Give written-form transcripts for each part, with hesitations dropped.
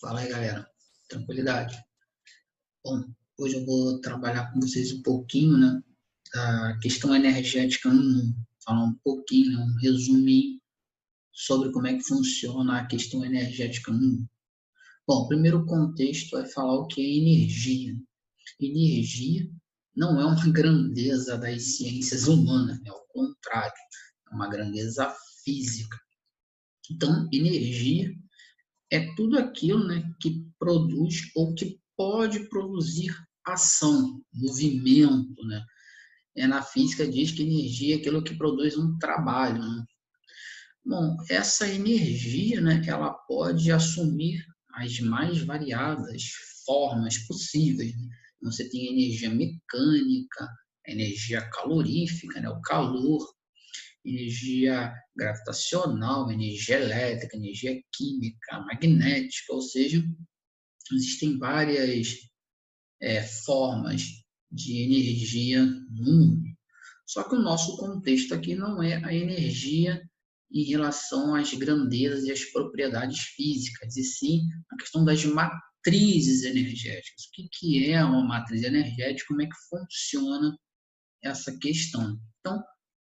Fala aí, galera. Tranquilidade. Bom, hoje eu vou trabalhar com vocês um pouquinho, né, da questão energética no mundo. Falar um pouquinho, um resuminho sobre como é que funciona a questão energética no mundo. Bom, o primeiro contexto é falar o que é energia. Energia não é uma grandeza das ciências humanas, é ao contrário, é uma grandeza física. Então, energia é tudo aquilo, né, que produz ou que pode produzir ação, movimento, né? Na física diz que energia é aquilo que produz um trabalho, né? Bom, essa energia, né, ela pode assumir as mais variadas formas possíveis, né? Você tem energia mecânica, energia calorífica, né, o calor, energia gravitacional, energia elétrica, energia química, magnética, ou seja, existem várias formas de energia no mundo. Só que o nosso contexto aqui não é a energia em relação às grandezas e às propriedades físicas, e sim a questão das matrizes energéticas. O que é uma matriz energética? Como é que funciona essa questão? Então,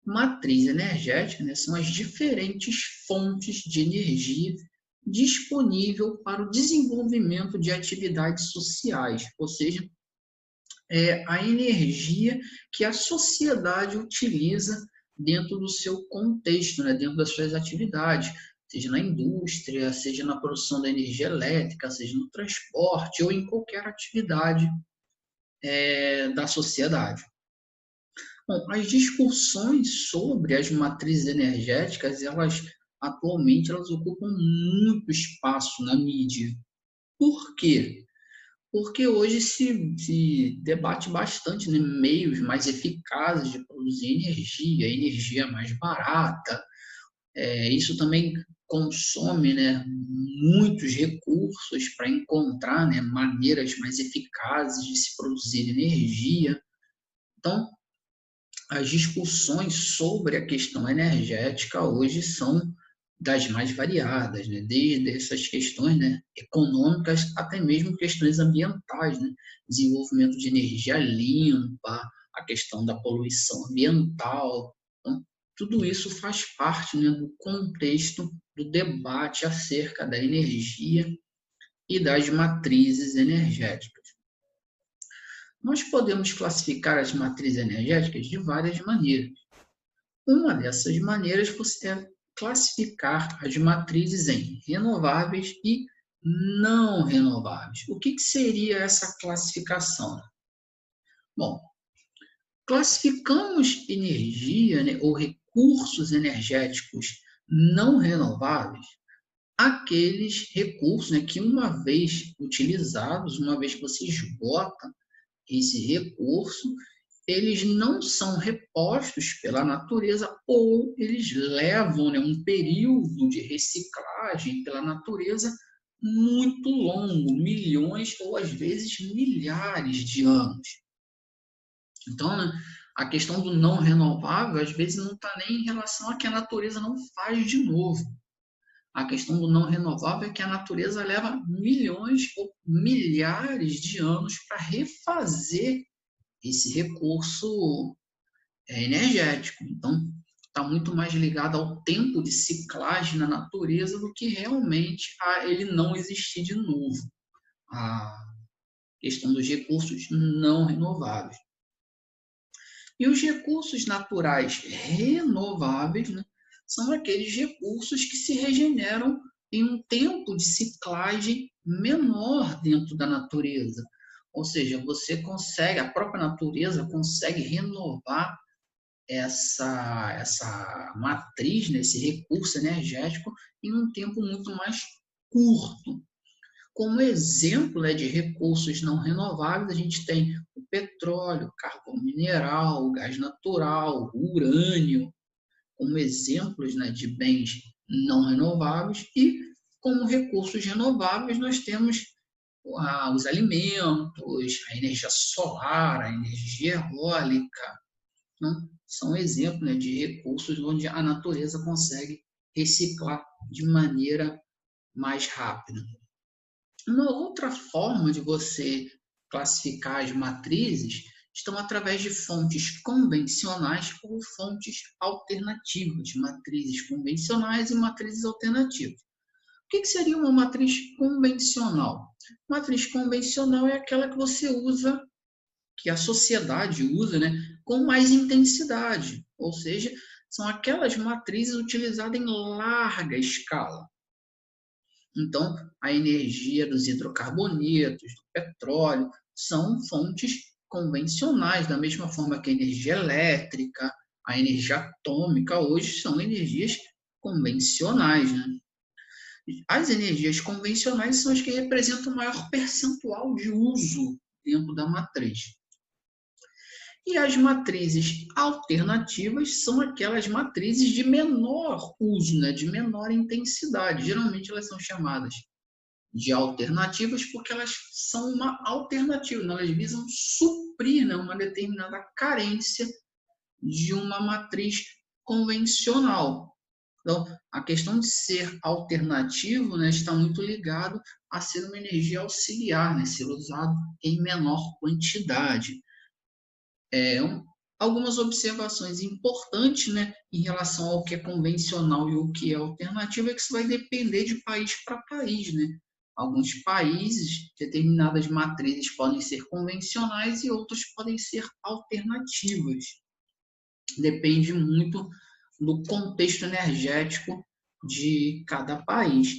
matriz energética, né, são as diferentes fontes de energia disponível para o desenvolvimento de atividades sociais, ou seja, a energia que a sociedade utiliza dentro do seu contexto, né, dentro das suas atividades, seja na indústria, seja na produção da energia elétrica, seja no transporte ou em qualquer atividade da sociedade. Bom, as discussões sobre as matrizes energéticas, atualmente elas ocupam muito espaço na mídia. Por quê? Porque hoje se debate bastante, né, meios mais eficazes de produzir energia, energia mais barata. Isso também consome, né, muitos recursos para encontrar, né, maneiras mais eficazes de se produzir energia. Então, as discussões sobre a questão energética hoje são das mais variadas, né? Desde essas questões, né, econômicas até mesmo questões ambientais, né? Desenvolvimento de energia limpa, a questão da poluição ambiental. Então, tudo isso faz parte, né, do contexto do debate acerca da energia e das matrizes energéticas. Nós podemos classificar as matrizes energéticas de várias maneiras. Uma dessas maneiras é classificar as matrizes em renováveis e não renováveis. O que seria essa classificação? Bom, classificamos energia, né, ou recursos energéticos não renováveis, aqueles recursos, né, que uma vez utilizados, uma vez que você esgota esse recurso, eles não são repostos pela natureza ou eles levam, né, um período de reciclagem pela natureza muito longo, milhões ou às vezes milhares de anos. Então, né, a questão do não renovável às vezes não está nem em relação a que a natureza não faz de novo. A questão do não renovável é que a natureza leva milhões ou milhares de anos para refazer esse recurso energético. Então, está muito mais ligado ao tempo de ciclagem na natureza do que realmente a ele não existir de novo. A questão dos recursos não renováveis. E os recursos naturais renováveis, né, são aqueles recursos que se regeneram em um tempo de ciclagem menor dentro da natureza. Ou seja, a própria natureza consegue renovar essa matriz, né, esse recurso energético, em um tempo muito mais curto. Como exemplo, né, de recursos não renováveis, a gente tem o petróleo, o carvão mineral, o gás natural, o urânio, como exemplos, né, de bens não renováveis, e como recursos renováveis nós temos os alimentos, a energia solar, a energia eólica. Então, são exemplos, né, de recursos onde a natureza consegue reciclar de maneira mais rápida. Uma outra forma de você classificar as matrizes estão através de fontes convencionais ou fontes alternativas, matrizes convencionais e matrizes alternativas. O que seria uma matriz convencional? Matriz convencional é aquela que você usa, que a sociedade usa, né, com mais intensidade, ou seja, são aquelas matrizes utilizadas em larga escala. Então, a energia dos hidrocarbonetos, do petróleo, são fontes convencionais, da mesma forma que a energia elétrica, a energia atômica, hoje são energias convencionais, né? As energias convencionais são as que representam o maior percentual de uso dentro da matriz. E as matrizes alternativas são aquelas matrizes de menor uso, né, de menor intensidade. Geralmente elas são chamadas de alternativas porque elas são uma alternativa, elas visam suprir, né, uma determinada carência de uma matriz convencional. Então, a questão de ser alternativo, né, está muito ligado a ser uma energia auxiliar, né, ser usado em menor quantidade. Algumas observações importantes, né, em relação ao que é convencional e o que é alternativo é que isso vai depender de país para país, né? Alguns países, determinadas matrizes podem ser convencionais e outras podem ser alternativas. Depende muito do contexto energético de cada país.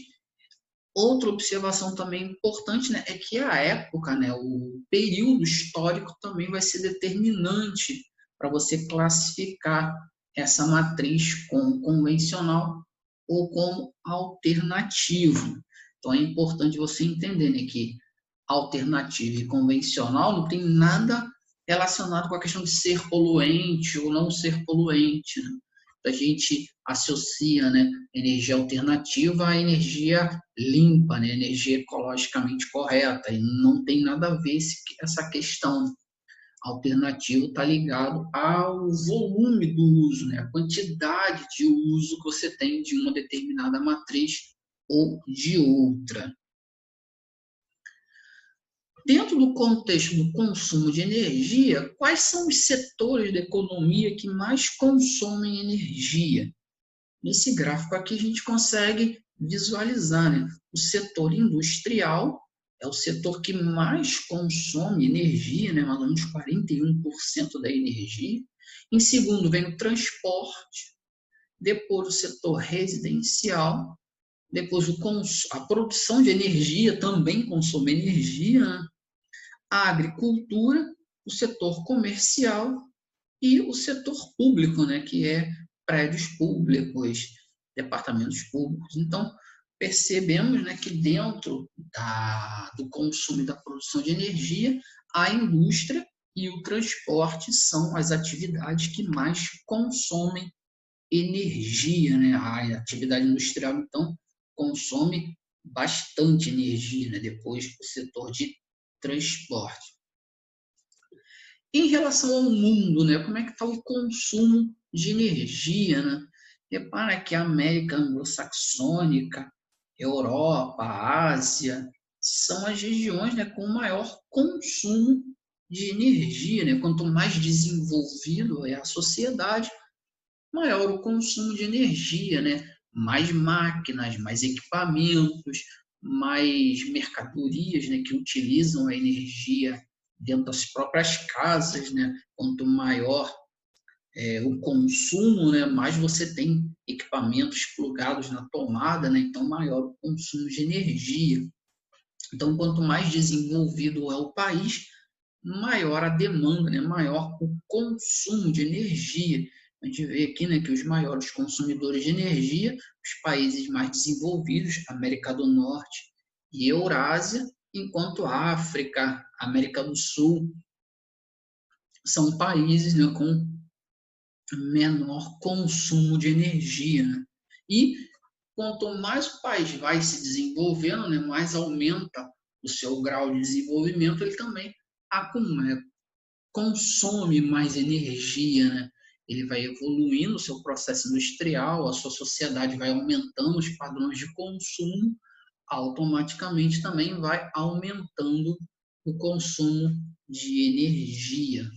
Outra observação também importante, né, é que a época, né, o período histórico também vai ser determinante para você classificar essa matriz como convencional ou como alternativo. Então é importante você entender, né, que alternativo e convencional não tem nada relacionado com a questão de ser poluente ou não ser poluente, né? A gente associa, né, energia alternativa à energia limpa, né, energia ecologicamente correta, e não tem nada a ver essa questão. Alternativo está ligado ao volume do uso, né, a quantidade de uso que você tem de uma determinada matriz ou de outra. Dentro do contexto do consumo de energia, quais são os setores da economia que mais consomem energia? Nesse gráfico aqui a gente consegue visualizar, né? O setor industrial é o setor que mais consome energia, né? Mais ou menos 41% da energia. Em segundo vem o transporte, depois o setor residencial, depois a produção de energia também consome energia, né? A agricultura, o setor comercial e o setor público, né, que é prédios públicos, departamentos públicos. Então, percebemos, né, que dentro do consumo e da produção de energia, a indústria e o transporte são as atividades que mais consomem energia, né? A atividade industrial, então, consome bastante energia, né? Depois o setor de transporte. Em relação ao mundo, né, como é que está o consumo de energia, né? Repara que a América anglo-saxônica, Europa, Ásia, são as regiões, né, com maior consumo de energia, né? Quanto mais desenvolvido é a sociedade, maior o consumo de energia, né? Mais máquinas, mais equipamentos, mais mercadorias, né, que utilizam a energia dentro das próprias casas, né? Quanto maior o consumo, né, mais você tem equipamentos plugados na tomada, né? Então maior o consumo de energia. Então quanto mais desenvolvido é o país, maior a demanda, né? Maior o consumo de energia. A gente vê aqui, né, que os maiores consumidores de energia, os países mais desenvolvidos, América do Norte e Eurásia, enquanto a África, América do Sul, são países, né, com menor consumo de energia. Né? E quanto mais o país vai se desenvolvendo, né, mais aumenta o seu grau de desenvolvimento, ele também consome mais energia, né? Ele vai evoluindo o seu processo industrial, a sua sociedade vai aumentando os padrões de consumo, automaticamente também vai aumentando o consumo de energia.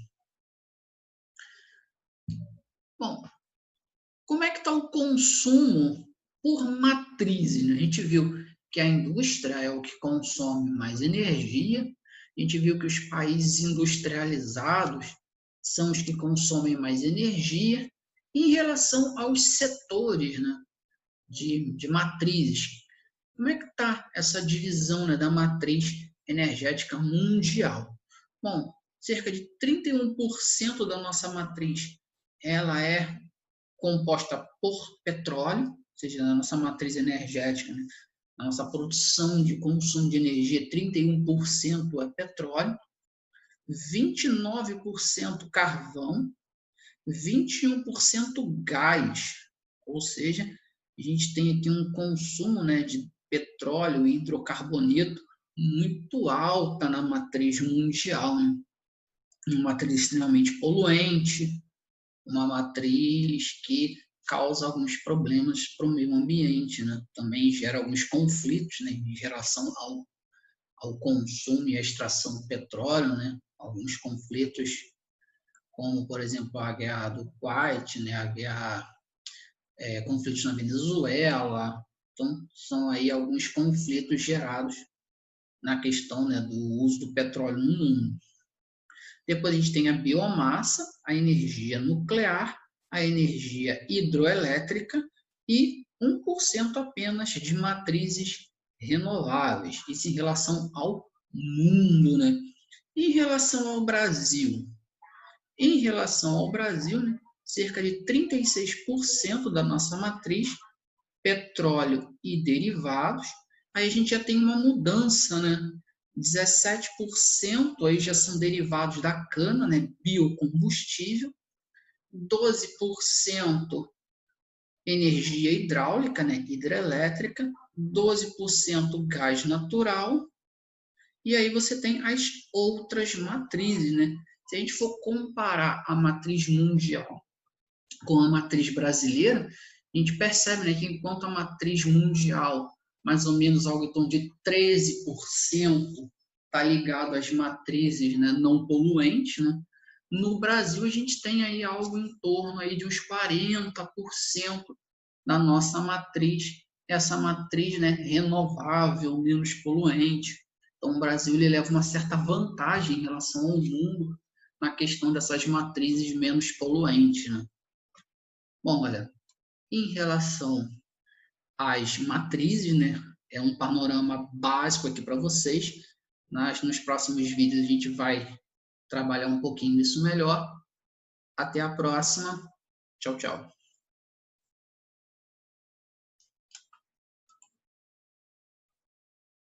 Bom, como é que está o consumo por matrizes, né? A gente viu que a indústria é o que consome mais energia, a gente viu que os países industrializados são os que consomem mais energia, em relação aos setores, né, de matrizes. Como é que está essa divisão, né, da matriz energética mundial? Bom, cerca de 31% da nossa matriz ela é composta por petróleo, ou seja, na nossa matriz energética, né? A nossa produção de consumo de energia, 31% é petróleo, 29% carvão, 21% gás, ou seja, a gente tem aqui um consumo, né, de petróleo e hidrocarboneto muito alta na matriz mundial, né? Uma matriz extremamente poluente, uma matriz que causa alguns problemas para o meio ambiente, né? Também gera alguns conflitos, né, em relação ao consumo e à extração do petróleo, né? Alguns conflitos, como, por exemplo, a guerra do Kuwait, né? A guerra, conflitos na Venezuela. Então, são aí alguns conflitos gerados na questão, né, do uso do petróleo no mundo. Depois a gente tem a biomassa, a energia nuclear, a energia hidroelétrica e 1% apenas de matrizes renováveis. Isso em relação ao mundo, né? Em relação ao Brasil, né, cerca de 36% da nossa matriz, petróleo e derivados. Aí a gente já tem uma mudança, né? 17% aí já são derivados da cana, né? Biocombustível, 12% energia hidráulica, né? Hidrelétrica, 12% gás natural, e aí você tem as outras matrizes, né? Se a gente for comparar a matriz mundial com a matriz brasileira, a gente percebe, né, que enquanto a matriz mundial, mais ou menos algo em torno de 13%, está ligado às matrizes, né, não poluentes, né? No Brasil, a gente tem aí algo em torno aí de uns 40% da nossa matriz, essa matriz, né, renovável, menos poluente. Então, o Brasil ele leva uma certa vantagem em relação ao mundo na questão dessas matrizes menos poluentes, né? Bom, olha, em relação às matrizes, né, é um panorama básico aqui para vocês. Nos próximos vídeos a gente vai trabalhar um pouquinho isso melhor. Até a próxima. Tchau, tchau.